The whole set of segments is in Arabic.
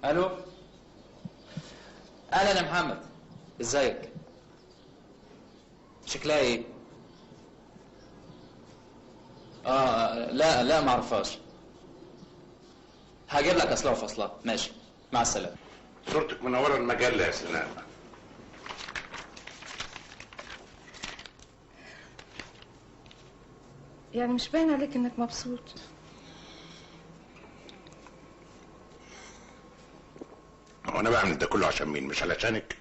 الو، اهلا يا محمد، ازيك؟ شكلها ايه؟ لا ما اعرفهاش. هجيب لك اصلها وفصلها. ماشي، مع السلامه. صورتك منوره المجله يا سلام. يعني مش باين عليك انك مبسوط؟ هو انا بعمل ده كله عشان مين؟ مش علشانك.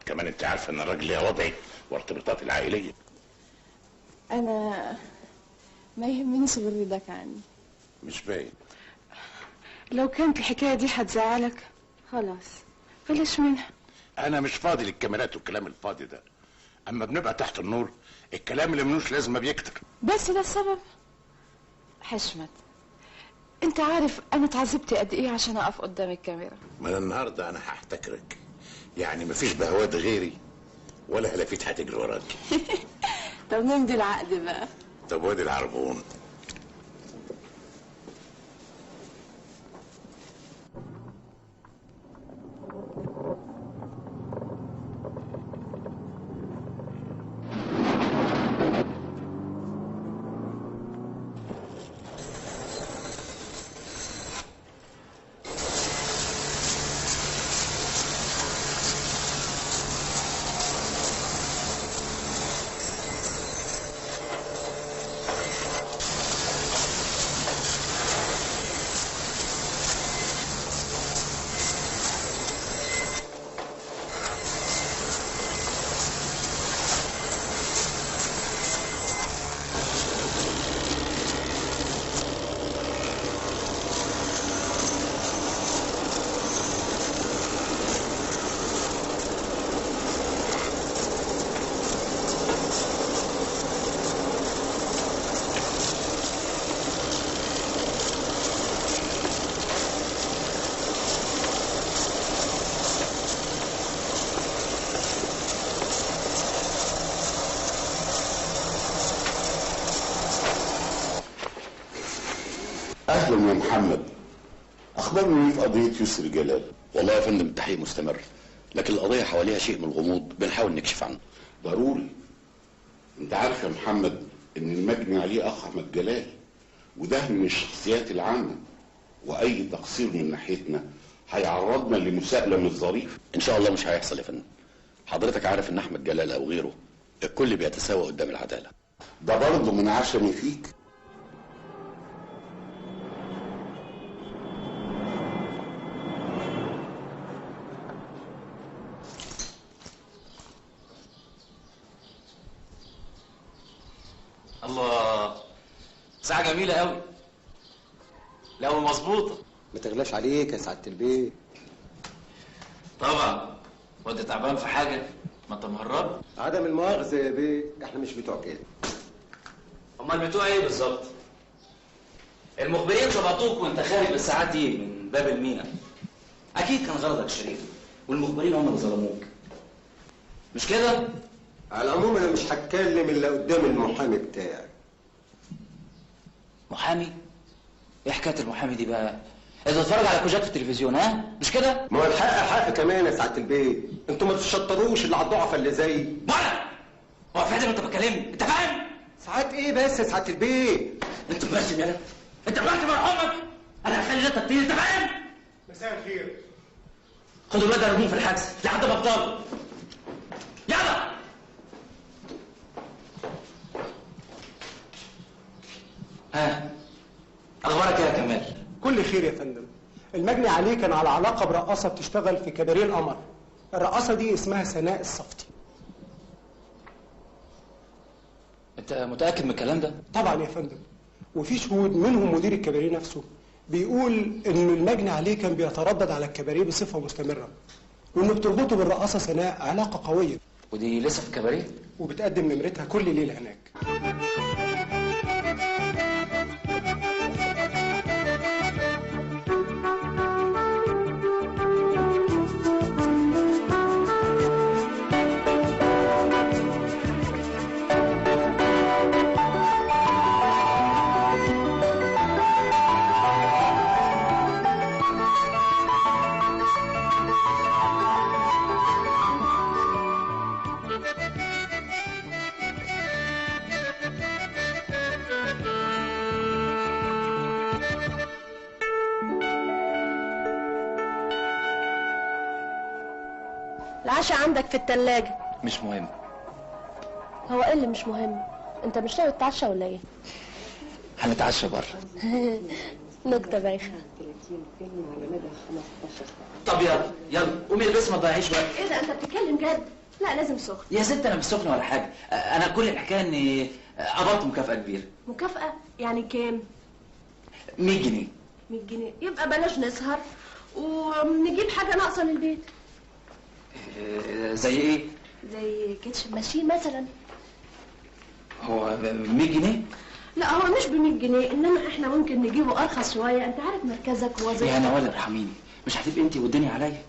كمان انت عارفه ان الراجل ليا وضعي وارتباطاتي العائليه. انا ما يهمنيش غير رضاك عني. مش باين. لو كانت الحكايه دي هتزعلك خلاص بلاش منها. انا مش فاضي للكاميرات والكلام الفاضي ده. اما بنبقى تحت النور الكلام اللي ملوش لازمه بيكتر. بس ده السبب؟ حشمت، انت عارف انا اتعذبت قد ايه عشان اقف قدام الكاميرا. من النهارده انا هحتكرك، يعني مفيش بهوات غيري ولا هلافيت هتجري وراكي. طب نمضي العقد بقى. طب وادي العربون. اهلا يا محمد، اخبارنا ايه في قضيه يسري جلال؟ والله يا فندم التحقيق مستمر، لكن القضيه حواليها شيء من الغموض بنحاول نكشف عنه. ضروري. انت عارف يا محمد ان المجني عليه اخ احمد جلال، وده من الشخصيات العامه، واي تقصير من ناحيتنا هيعرضنا لمساءله مش ظريفه. ان شاء الله مش هيحصل يا فندم. حضرتك عارف ان احمد جلال او غيره الكل بيتساوى قدام العداله. ده برضه من عشمي فيك. الله، ساعة جميلة قوي لو مظبوطة. ما تغلاش عليك يا سعاده البيه. طبعا، وانت تعبان في حاجة ما انت مهرب. عدم المؤاخذه يا بيه، احنا مش بتوع كده. امال بتوع ايه بالظبط؟ المخبرين ظبطوك وانت خارج بالساعات دي من باب المينا. اكيد كان غرضك شريف، والمخبرين هم اللي ظلموك، مش كده؟ على العموم انا مش هتكلم الا قدام المحامي بتاعي. محامي؟ ايه حكايه المحامي دي بقى؟ انت بتتفرج على كوجات في التلفزيون، ها؟ مش كده؟ ما هو الحق حق كمان يا سعاده البيه، انتوا ما تشطروش اللي على الضعفه اللي زي ولا هو فاهم انت بتكلمني، انت فاهم؟ ساعات ايه بس يا سعاده البيه؟ انت مبرشم يالا، انت مبرشم مرحومك، انا هخلي ده تطير، انت فاهم؟ مساء الخير. خدوا الواد ارموه في الحجز لحد ما ابطال. يلا. ها، اخبارك ايه يا كمال؟ كل خير يا فندم. المجني عليه كان على علاقه برقاصه بتشتغل في كباريه القمر. الرقاصه دي اسمها سناء الصفتي. انت متاكد من الكلام ده؟ طبعا يا فندم، وفي شهود منهم مدير الكباريه نفسه بيقول ان المجني عليه كان بيتردد على الكباريه بصفه مستمره، وانه بتربطه بالرقاصه سناء علاقه قويه. ودي لسه في الكباريه؟ وبتقدم نمرتها كل ليله هناك. العشاء عندك في التلاجة. مش مهم. هو ايه اللي مش مهم؟ انت مش ناوي تتعشى ولا ايه؟ هنتعشى بره. نكتة بايخة. طب يلا يلا قومي البسي ما تضيعيش وقت. ايه ده انت بتتكلم جد؟ لا لازم سخن. يا ست انا مش سخنه ولا حاجه، انا كل الحكايه اني قبضت مكافاه كبيره. مكافأة؟ يعني كام؟ 100 جنيه. 100 جنيه؟ يبقى بلاش نسهر ونجيب حاجة ناقصة للبيت. زي ايه؟ زي كيتشن ماشين مثلا. هو 100 جنيه؟ لا هو مش ب100 جنيه، انما احنا ممكن نجيبه ارخص شويه. انت عارف مركزك ووظيفتك. يا نوال ارحميني، مش هتبقي انت والدنيا عليا.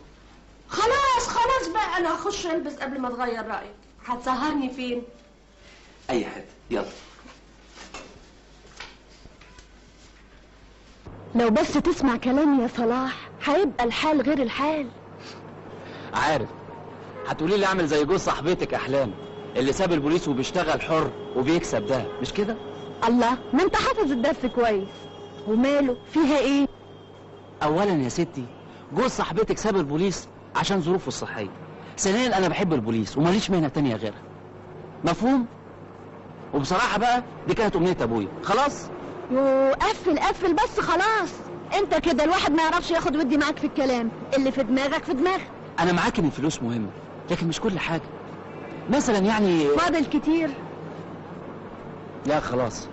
خلاص بقى، انا هخش البس قبل ما تغير رايك. هتسهرني فين؟ اي حته، يلا. لو بس تسمع كلامي يا صلاح هيبقى الحال غير الحال. عارف هتقولي لي اعمل زي جوز صاحبتك احلام اللي ساب البوليس وبيشتغل حر وبيكسب ده، مش كده؟ الله، ما انت حافظ الدرس كويس. وماله فيها ايه؟ اولا يا ستي جوز صاحبتك ساب البوليس عشان ظروفه الصحيه، ثانيا انا بحب البوليس وماليش مهنه تانية غيرها. مفهوم؟ وبصراحه بقى دي كانت امنيه ابويا. خلاص؟ قفل بس خلاص. انت كده الواحد ما يعرفش ياخد ودي معاك في الكلام. اللي في دماغك في دماغك. انا معاك ان الفلوس مهمه لكن مش كل حاجه. مثلا يعني فاضل كتير؟ لا خلاص.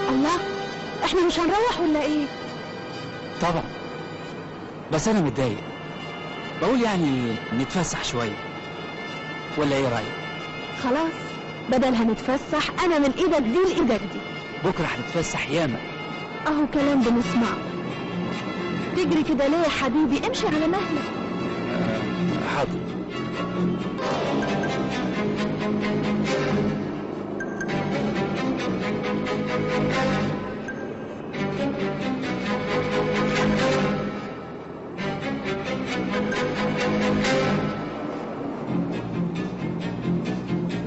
الله، احنا مش هنروح ولا ايه؟ طبعا، بس انا متضايق. بقول يعني نتفسح شويه ولا ايه رايك؟ خلاص، بدل هنتفسح انا من ايدك دي لايدك دي. بكره هنتفسح ياما. اهو كلام بنسمعه. تجري كده ليه يا حبيبي؟ امشي على مهلك. حاضر.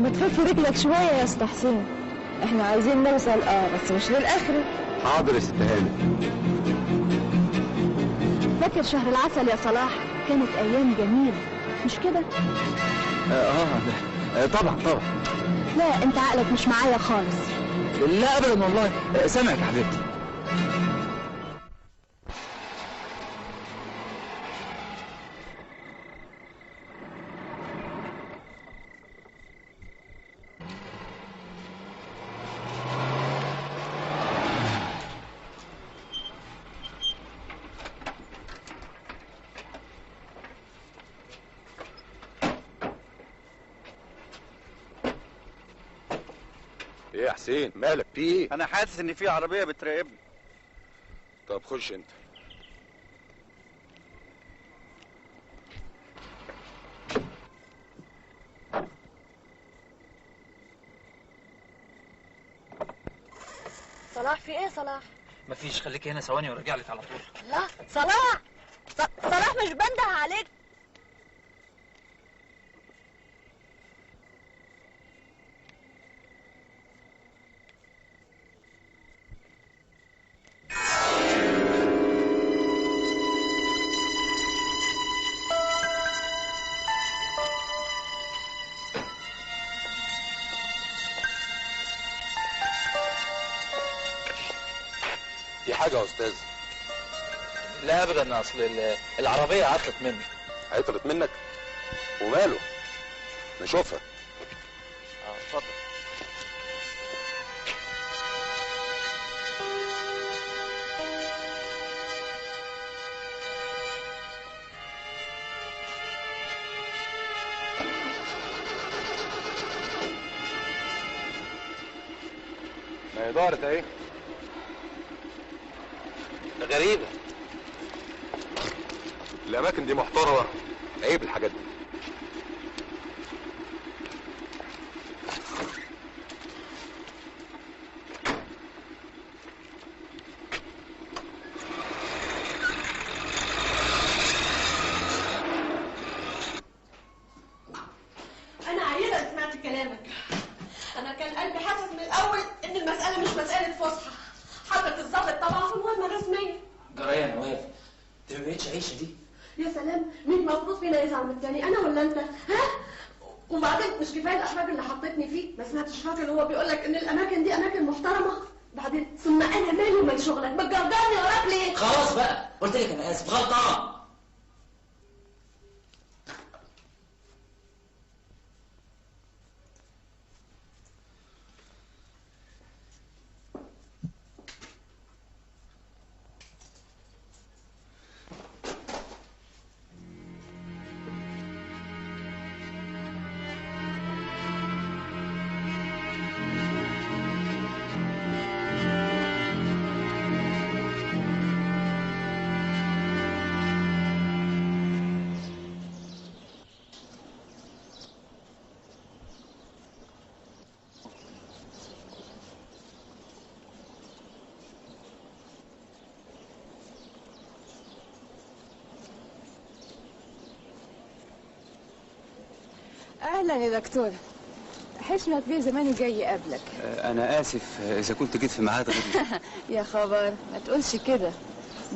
ما تفك رجلك شويه يا اسطى حسين. احنا عايزين نوصل بس مش للاخر. حاضر يا ست هاني. فاكر شهر العسل يا صلاح؟ كانت ايام جميله مش كده؟ طبعا طبعا. لا انت عقلك مش معايا خالص. لا ابدا والله. سامعك يا حبيبتي. ايه يا حسين مالك في ايه؟ انا حاسس ان في عربيه بتراقبني. طب خش انت. صلاح في ايه صلاح؟ مفيش، خليكي هنا ثواني وارجع لك على طول. لا صلاح، صلاح مش بنده عليك. في حاجه يا استاذ؟ لا ابدا، اصل العربيه عطلت مني. عطلت منك؟ وماله؟ نشوفها. اتفضل. ما هي دارت اهي. غريبه. الاماكن دي محترمه، عيب الحاجات دي. انا عيبه سمعت كلامك. انا كان قلبي حاسس من الاول ان المساله مش مساله يعني انا ولا انت؟ ها؟ وبعدين مش كفايه الاحراج اللي حطيتني فيه؟ ما سمعتش راجل وهو بيقول لك ان الاماكن دي اماكن محترمه؟ بعدين ثم انا مالي ومال شغلك؟ بتجردني وراك ليه؟ خلاص بقى، قلت لك انا اسف، غلطان. اهلا يا دكتور. حشمت بيه زماني جاي قبلك. أنا آسف إذا كنت جيت في ميعاد غير. يا خبر، ما تقولش كده،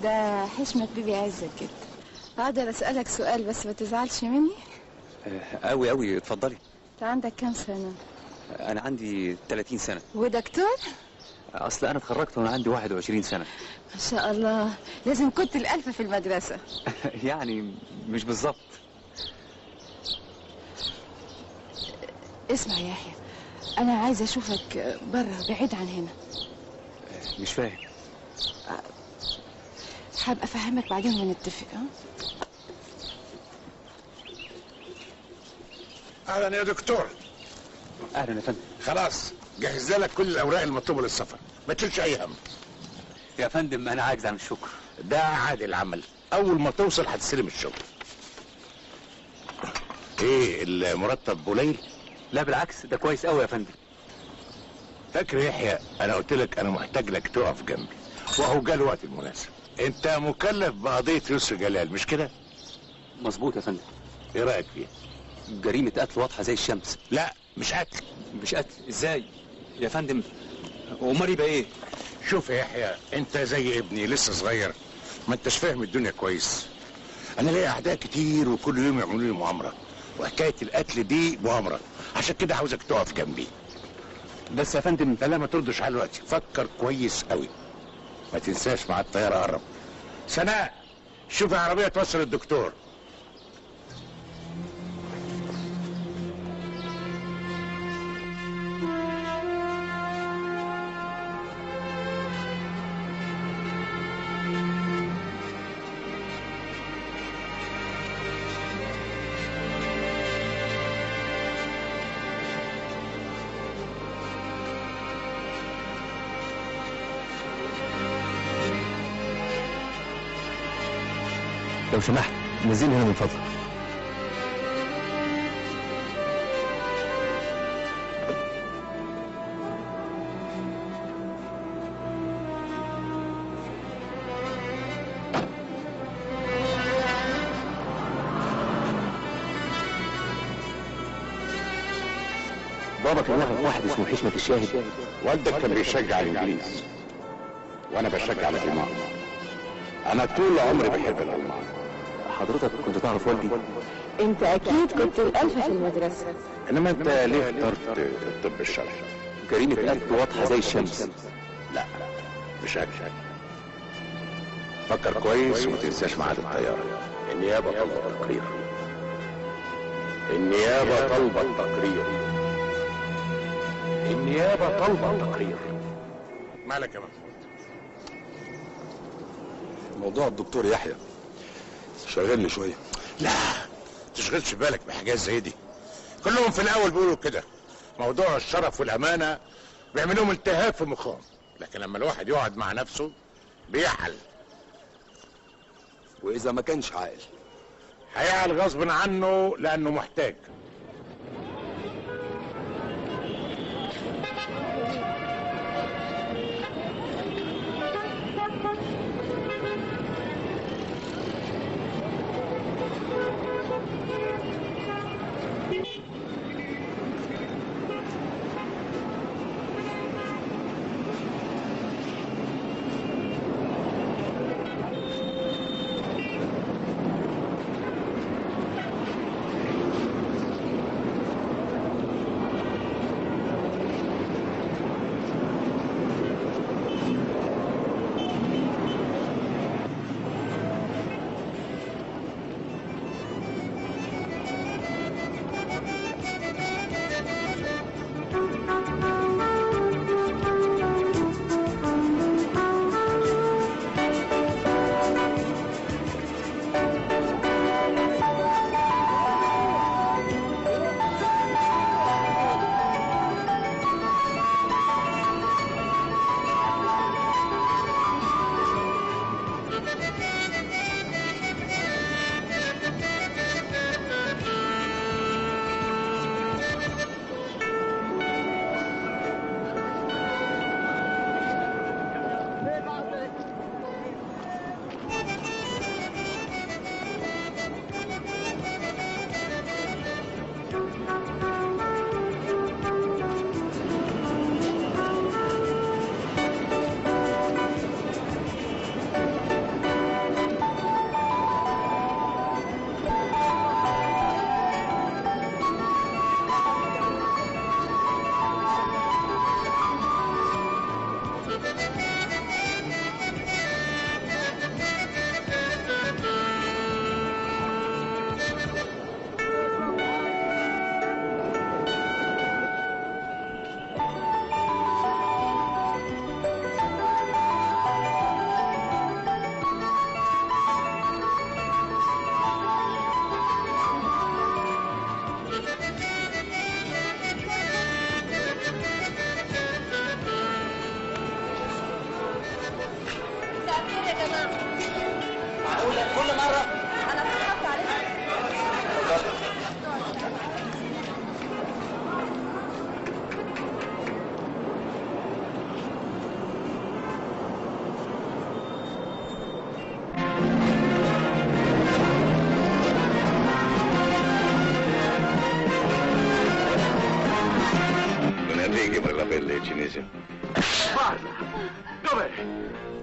ده حشمت بيه بيعزك جدا. اقدر اسالك سؤال بس ما تزعلش مني؟ أوي أوي، اتفضلي. انت عندك كام سنه؟ أنا عندي 30 سنة. ودكتور؟ أصل أنا اتخرجت وأنا عندي 21 سنة. ما شاء الله، لازم كنت الألف في المدرسة. يعني مش بالظبط. اسمع يا يحيى، أنا عايزة أشوفك بره بعيد عن هنا. مش فاهم. هبقى أفهمك بعدين ونتفق. اهلا يا دكتور. أهلا يا فندم. خلاص جهزنا لك كل الاوراق المطلوبه للسفر، ما تشيلش اي هم. يا فندم أنا عاجز عن الشكر. ده عادي العمل، اول ما توصل هتستلم الشغل. ايه المرتب قليل؟ لا بالعكس، ده كويس قوي يا فندم. فاكر يا يحيى انا قلت لك انا محتاج لك تقف جنبي، وهو جه الوقت المناسب. انت مكلف بقضيه يسر جلال مش كده؟ مظبوط يا فندم. ايه رايك فيها؟ جريمة قتل واضحة زي الشمس. لا مش قتل. مش قتل ازاي يا فندم؟ امال يبقى ايه؟ شوف يا يحيى، انت زي ابني لسه صغير، ما انتش فاهم الدنيا كويس. انا ليا اعداء كتير وكل يوم يعملوا لي مؤامره، وحكايه القتل دي مؤامره، عشان كده عاوزك تقف جنبي. بس يا فندم. لا ما تردش على دلوقتي، فكر كويس قوي. ما تنساش مع الطياره قرب. سناء شوفي عربيه توصل الدكتور. لو سمحت نزلني هنا من فضلك. بابا كان يعرف واحد اسمه حشمت الشاهد. والدك كان بيشجع الانجليز وانا بشجع الالمان. انا طول عمري بحب الالمان. حضرتك كنت تعرف والدي؟ انت اكيد كنت الألف في المدرسة. انما انت ليه اخترت الطب الشرعي؟ جريمة قتل واضحة زي الشمس. لا مش هكذا. فكر كويس وما تنساش ميعاد الطيارة. النيابة طلبت تقرير. النيابة طلبت تقرير. النيابة طلبت تقرير. مالك يا محمود؟ موضوع الدكتور يحيى شغلني شويه. لا تشغلش بالك بحاجات زي دي، كلهم في الاول بيقولوا كده. موضوع الشرف والامانه بيعملوهم التهاب في مخهم، لكن لما الواحد يقعد مع نفسه بيعقل. واذا ما كانش عاقل هيعقل غصب عنه لانه محتاج. cinese. Parla! Dov'è?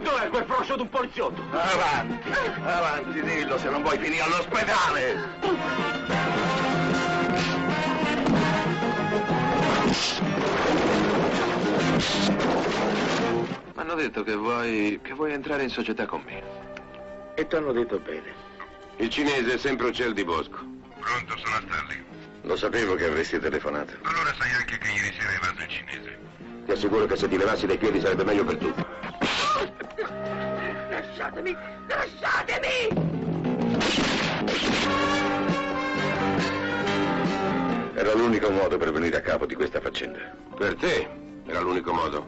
Dov'è quel froscio d'un poliziotto? Avanti, avanti, dillo se non vuoi finire all'ospedale! M'hanno detto che vuoi entrare in società con me. E ti hanno detto bene. Il cinese è sempre un ciel di bosco. Pronto, sono a Stanley. Lo sapevo che avresti telefonato. Allora sai anche che ieri sera hai evaso il cinese. Ti assicuro che se ti levassi dai piedi sarebbe meglio per tutti. Lasciatemi! Lasciatemi! Era l'unico modo per venire a capo di questa faccenda. Per te era l'unico modo.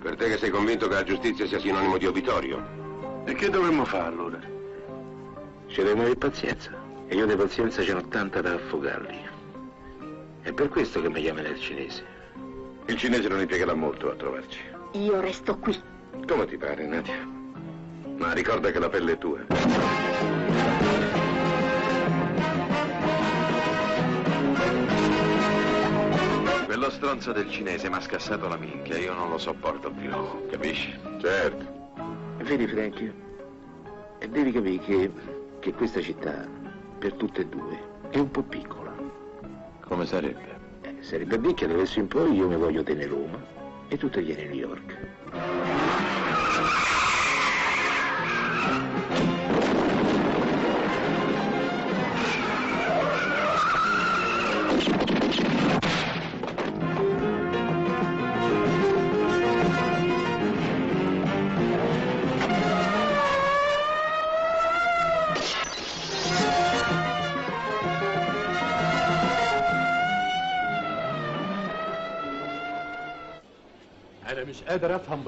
Per te che sei convinto che la giustizia sia sinonimo di obitorio. E che dovremmo fare allora? Ci devono avere pazienza. E io di pazienza ce n'ho tanta da affogarli. È per questo che mi chiamano il cinese. Il cinese non impiegherà molto a trovarci. Io resto qui. Come ti pare, Nadia? Ma ricorda che la pelle è tua. Quello stronzo del cinese mi ha scassato la minchia, io non lo sopporto più, capisci? Certo. Vedi, Frank, e devi capire che questa città, per tutte e due, è un po' piccola. Come sarebbe? Sarebbe bene che adesso in poi io mi voglio tenere Roma e tu te vieni a New York. أنا مش قادر أفهم